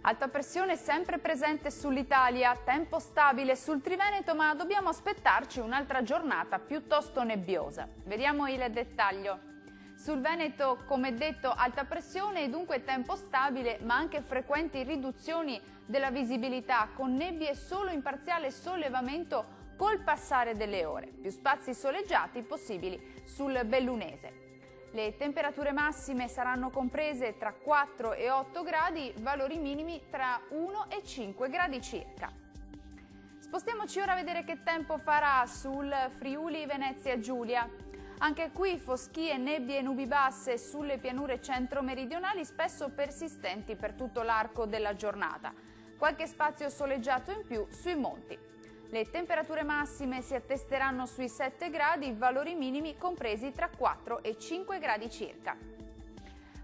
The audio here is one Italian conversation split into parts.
Alta pressione sempre presente sull'Italia, tempo stabile sul Triveneto, ma dobbiamo aspettarci un'altra giornata piuttosto nebbiosa. Vediamo il dettaglio. Sul Veneto, come detto, alta pressione e dunque tempo stabile, ma anche frequenti riduzioni della visibilità, con nebbie solo in parziale sollevamento col passare delle ore. Più spazi soleggiati possibili sul Bellunese. Le temperature massime saranno comprese tra 4 e 8 gradi, valori minimi tra 1 e 5 gradi circa. Spostiamoci ora a vedere che tempo farà sul Friuli Venezia Giulia. Anche qui foschie, nebbie e nubi basse sulle pianure centro-meridionali, spesso persistenti per tutto l'arco della giornata. Qualche spazio soleggiato in più sui monti. Le temperature massime si attesteranno sui 7 gradi, valori minimi compresi tra 4 e 5 gradi circa.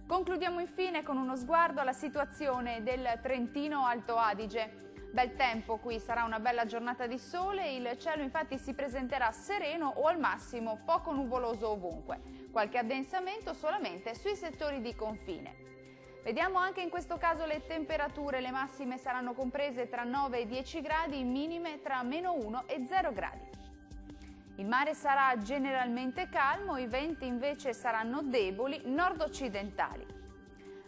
Concludiamo infine con uno sguardo alla situazione del Trentino Alto Adige. Bel tempo qui, sarà una bella giornata di sole, il cielo infatti si presenterà sereno o al massimo poco nuvoloso ovunque. Qualche addensamento solamente sui settori di confine. Vediamo anche in questo caso le temperature, le massime saranno comprese tra 9 e 10 gradi, minime tra -1 e 0 gradi. Il mare sarà generalmente calmo, i venti invece saranno deboli, nord-occidentali.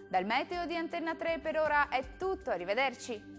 Dal meteo di Antenna 3 per ora è tutto, arrivederci!